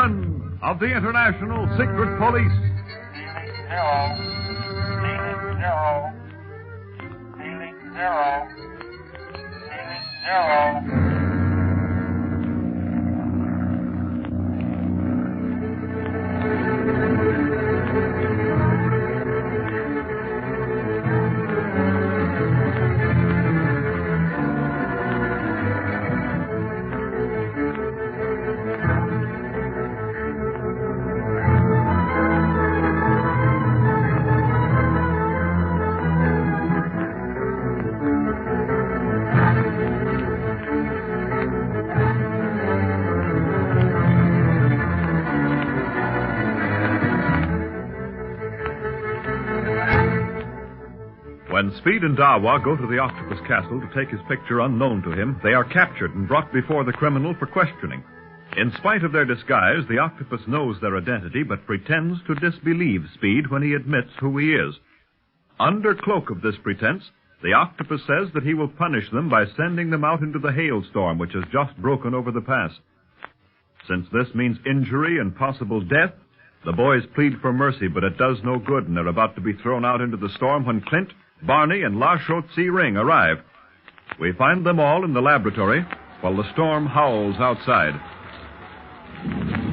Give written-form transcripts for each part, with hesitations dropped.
Gibson of the International Secret Police. Zero. When Speed and Dawa go to the octopus castle to take his picture unknown to him, they are captured and brought before the criminal for questioning. In spite of their disguise, the octopus knows their identity but pretends to disbelieve Speed when he admits who he is. Under cloak of this pretense, the octopus says that he will punish them by sending them out into the hailstorm which has just broken over the pass. Since this means injury and possible death, the boys plead for mercy, but it does no good, and they're about to be thrown out into the storm when Clint, Barney, and La Chaux-Tse Ring arrive. We find them all in the laboratory while the storm howls outside.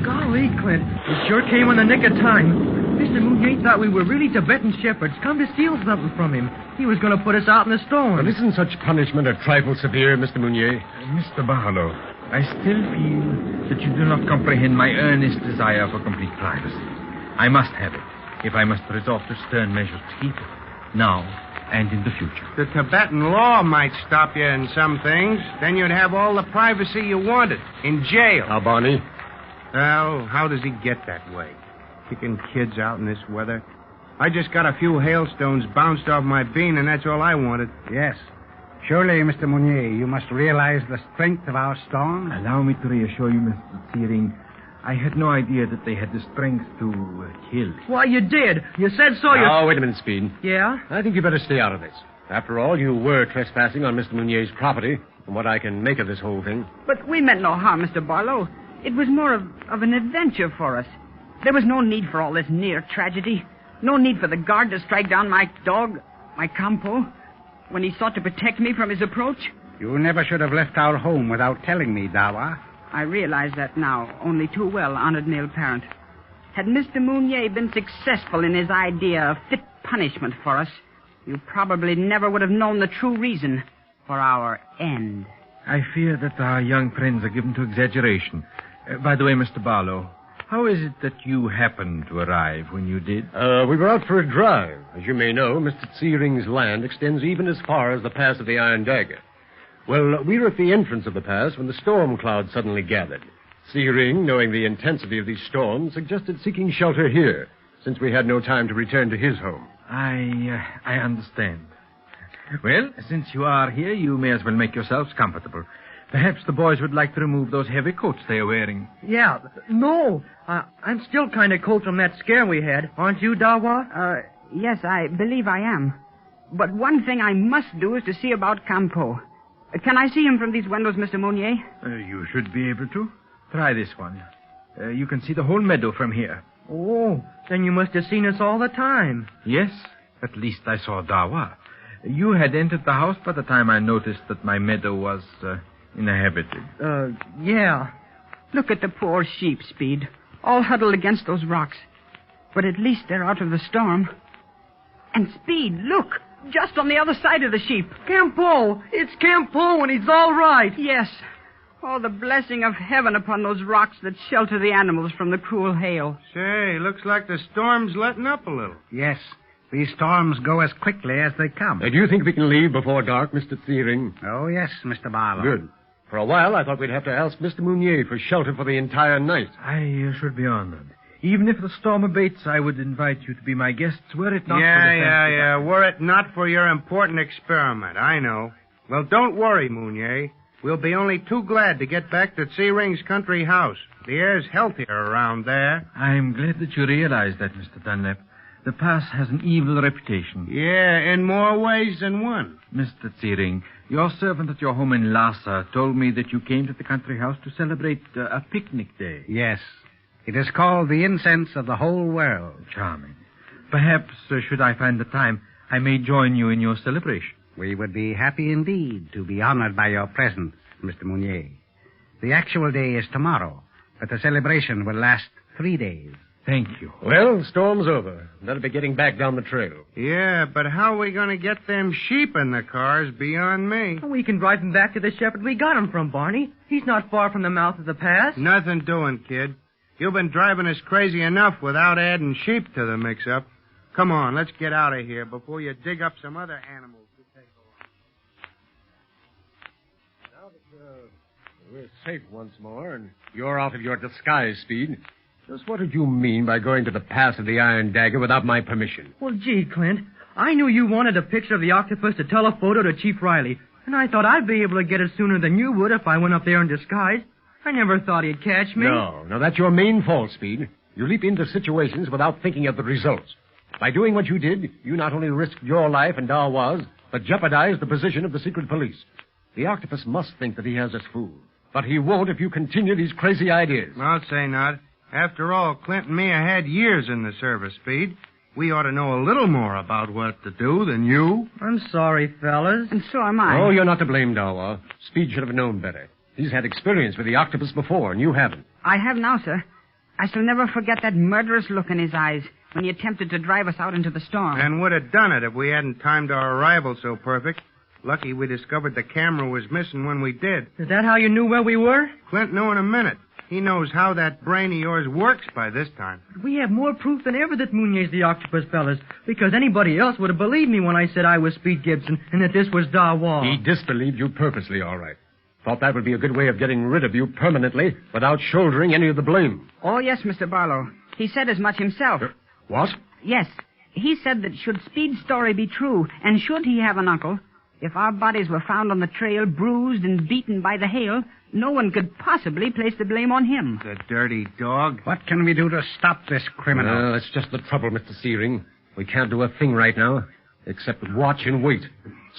Golly, Clint, you sure came in the nick of time. Mr. Mounier thought we were really Tibetan shepherds come to steal something from him. He was going to put us out in the storm. Well, isn't such punishment a trifle severe, Mr. Mounier? Mr. Barlow, I still feel that you do not comprehend my earnest desire for complete privacy. I must have it, if I must resort to stern measures to keep it, now and in the future. The Tibetan law might stop you in some things. Then you'd have all the privacy you wanted. In jail. Now, Barney? Well, how does he get that way? Kicking kids out in this weather? I just got a few hailstones bounced off my bean, and that's all I wanted. Yes. Surely, Mr. Mounier, you must realize the strength of our storm. Allow me to reassure you, Mr. Searing. I had no idea that they had the strength to kill. Why, you did. You said so. Oh, wait a minute, Speed. Yeah? I think you better stay out of this. After all, you were trespassing on Mr. Mounier's property, from what I can make of this whole thing. But we meant no harm, Mr. Barlow. It was more of an adventure for us. There was no need for all this near tragedy. No need for the guard to strike down my dog, my Campo, when he sought to protect me from his approach. You never should have left our home without telling me, Dawa. I realize that now, only too well, honored male parent. Had Mr. Mounier been successful in his idea of fit punishment for us, you probably never would have known the true reason for our end. I fear that our young friends are given to exaggeration. By the way, Mr. Barlow, how is it that you happened to arrive when you did? We were out for a drive. As you may know, Mr. Searing's land extends even as far as the pass of the Iron Dagger. Well, we were at the entrance of the pass when the storm cloud suddenly gathered. Searing, knowing the intensity of these storms, suggested seeking shelter here, since we had no time to return to his home. I understand. Well, since you are here, you may as well make yourselves comfortable. Perhaps the boys would like to remove those heavy coats they are wearing. Yeah. No. I'm still kind of cold from that scare we had. Aren't you, Dawa? Yes, I believe I am. But one thing I must do is to see about Campo. Can I see him from these windows, Mr. Mounier? You should be able to. Try this one. You can see the whole meadow from here. Oh, then you must have seen us all the time. Yes, at least I saw Dawa. You had entered the house by the time I noticed that my meadow was inhabited. Yeah. Look at the poor sheep, Speed, all huddled against those rocks. But at least they're out of the storm. And Speed, look! Just on the other side of the sheep. Campo! It's Campo, and he's all right. Yes. Oh, the blessing of heaven upon those rocks that shelter the animals from the cruel hail. Say, looks like the storm's letting up a little. Yes. These storms go as quickly as they come. Do you think we can leave before dark, Mr. Searing? Oh, yes, Mr. Barlow. Good. For a while, I thought we'd have to ask Mr. Mounier for shelter for the entire night. I should be honored. Even if the storm abates, I would invite you to be my guests, were it not for the fact Yeah. Were it not for your important experiment, I know. Well, don't worry, Mounier. We'll be only too glad to get back to Searing's country house. The air's healthier around there. I'm glad that you realize that, Mr. Dunlap. The pass has an evil reputation. Yeah, in more ways than one. Mr. Searing, your servant at your home in Lhasa told me that you came to the country house to celebrate a picnic day. Yes. It is called the incense of the whole world. Charming. Perhaps, should I find the time, I may join you in your celebration. We would be happy indeed to be honored by your presence, Mr. Mounier. The actual day is tomorrow, but the celebration will last 3 days. Thank you. Well, storm's over. Better be getting back down the trail. Yeah, but how are we going to get them sheep in the cars beyond me? We can drive him back to the shepherd we got him from, Barney. He's not far from the mouth of the pass. Nothing doing, kid. You've been driving us crazy enough without adding sheep to the mix-up. Come on, let's get out of here before you dig up some other animals to take over. Now that we're safe once more and you're out of your disguise, Speed, just what did you mean by going to the pass of the Iron Dagger without my permission? Well, gee, Clint, I knew you wanted a picture of the octopus to telephoto to Chief Riley, and I thought I'd be able to get it sooner than you would if I went up there in disguise. I never thought he'd catch me. No, that's your main fault, Speed. You leap into situations without thinking of the results. By doing what you did, you not only risked your life and Dawa's, but jeopardized the position of the secret police. The octopus must think that he has us fooled. But he won't if you continue these crazy ideas. I'll say not. After all, Clint and me have had years in the service, Speed. We ought to know a little more about what to do than you. I'm sorry, fellas. And so am I. Oh, you're not to blame, Dawa. Speed should have known better. He's had experience with the octopus before, and you haven't. I have now, sir. I shall never forget that murderous look in his eyes when he attempted to drive us out into the storm. And would have done it if we hadn't timed our arrival so perfect. Lucky we discovered the camera was missing when we did. Is that how you knew where we were? Clint knew in a minute. He knows how that brain of yours works by this time. We have more proof than ever that Mounier's the octopus, fellas, because anybody else would have believed me when I said I was Speed Gibson and that this was Dawa. He disbelieved you purposely, all right. Thought that would be a good way of getting rid of you permanently without shouldering any of the blame. Oh, yes, Mr. Barlow. He said as much himself. What? Yes. He said that should Speed's story be true, and should he have an uncle, if our bodies were found on the trail, bruised and beaten by the hail, no one could possibly place the blame on him. The dirty dog. What can we do to stop this criminal? That's just the trouble, Mr. Searing. We can't do a thing right now, except watch and wait.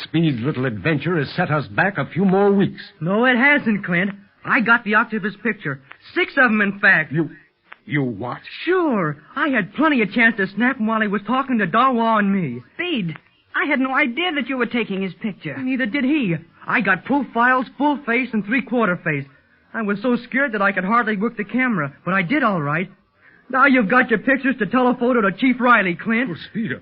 Speed's little adventure has set us back a few more weeks. No, it hasn't, Clint. I got the octopus picture. 6 of them, in fact. You what? Sure. I had plenty of chance to snap him while he was talking to Dawa and me. Speed, I had no idea that you were taking his picture. Neither did he. I got profiles, full face, and 3/4 face. I was so scared that I could hardly work the camera, but I did all right. Now you've got your pictures to telephoto to Chief Riley, Clint. Oh, Speed,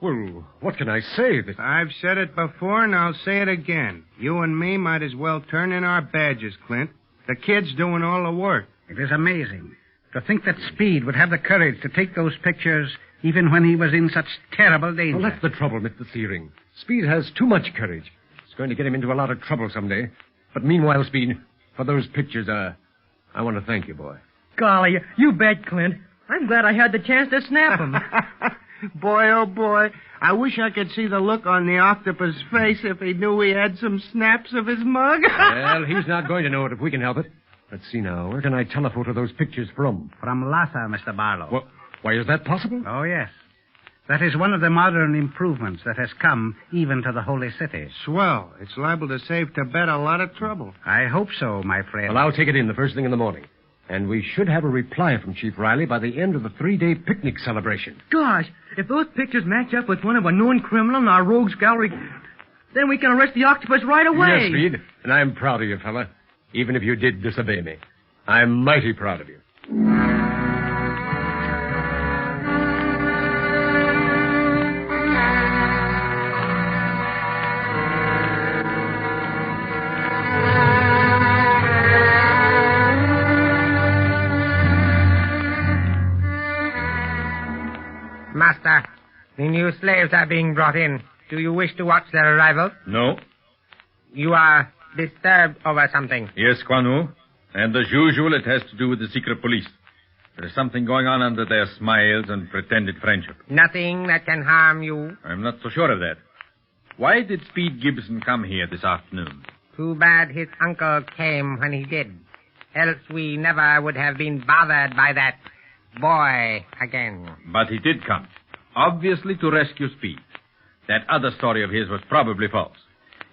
well, what can I say? I've said it before, and I'll say it again. You and me might as well turn in our badges, Clint. The kid's doing all the work. It is amazing to think that Speed would have the courage to take those pictures even when he was in such terrible danger. Well, that's the trouble, Mr. Searing. Speed has too much courage. It's going to get him into a lot of trouble someday. But meanwhile, Speed, for those pictures, I want to thank you, boy. Golly, you bet, Clint. I'm glad I had the chance to snap him. Boy, oh boy, I wish I could see the look on the octopus' face if he knew we had some snaps of his mug. Well, he's not going to know it if we can help it. Let's see now. Where can I telephoto those pictures from? From Lhasa, Mr. Barlow. Well, why, is that possible? Oh, yes. That is one of the modern improvements that has come even to the Holy City. Swell. It's liable to save Tibet a lot of trouble. I hope so, my friend. Well, I'll take it in the first thing in the morning. And we should have a reply from Chief Riley by the end of the 3-day picnic celebration. Gosh, if those pictures match up with one of a known criminal in our rogues gallery, then we can arrest the octopus right away. Yes, Speed. And I'm proud of you, fella. Even if you did disobey me. I'm mighty proud of you. Master, the new slaves are being brought in. Do you wish to watch their arrival? No. You are disturbed over something. Yes, Kwanu. And as usual, it has to do with the secret police. There is something going on under their smiles and pretended friendship. Nothing that can harm you? I'm not so sure of that. Why did Speed Gibson come here this afternoon? Too bad his uncle came when he did. Else we never would have been bothered by that boy again. But he did come. Obviously to rescue Speed. That other story of his was probably false.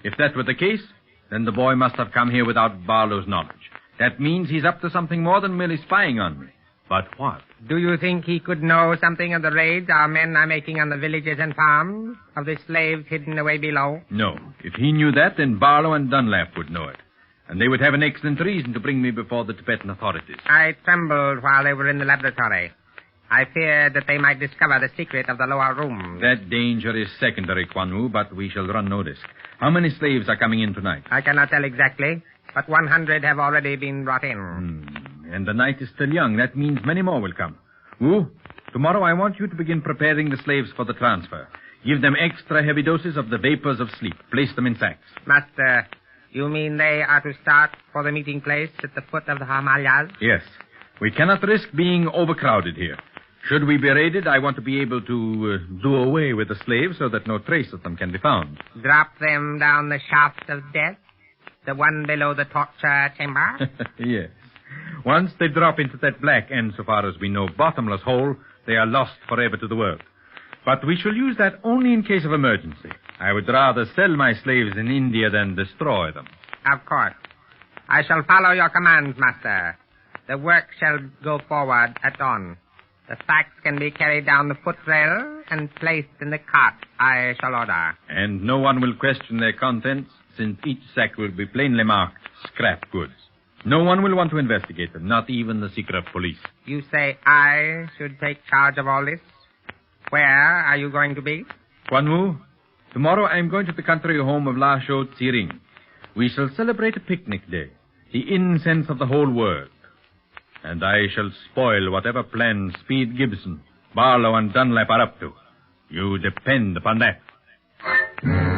If that were the case, then the boy must have come here without Barlow's knowledge. That means he's up to something more than merely spying on me. But what? Do you think he could know something of the raids our men are making on the villages and farms, of the slaves hidden away below? No. If he knew that, then Barlow and Dunlap would know it. And they would have an excellent reason to bring me before the Tibetan authorities. I trembled while they were in the laboratory. I feared that they might discover the secret of the lower room. That danger is secondary, Quan Wu, but we shall run no risk. How many slaves are coming in tonight? I cannot tell exactly, but 100 have already been brought in. And the night is still young. That means many more will come. Wu, tomorrow I want you to begin preparing the slaves for the transfer. Give them extra heavy doses of the vapors of sleep. Place them in sacks. Master, you mean they are to start for the meeting place at the foot of the Himalayas? Yes. We cannot risk being overcrowded here. Should we be raided, I want to be able to do away with the slaves so that no trace of them can be found. Drop them down the shaft of death? The one below the torture chamber? Yes. Once they drop into that black and, so far as we know, bottomless hole, they are lost forever to the world. But we shall use that only in case of emergency. I would rather sell my slaves in India than destroy them. Of course. I shall follow your commands, Master. The work shall go forward at dawn. The sacks can be carried down the footrail and placed in the cart I shall order. And no one will question their contents, since each sack will be plainly marked scrap goods. No one will want to investigate them, not even the secret police. You say I should take charge of all this? Where are you going to be? Quan Wu, tomorrow I am going to the country home of La Shou Tsiring. We shall celebrate a picnic day, the incense of the whole world. And I shall spoil whatever plans Speed Gibson, Barlow, and Dunlap are up to. You depend upon that.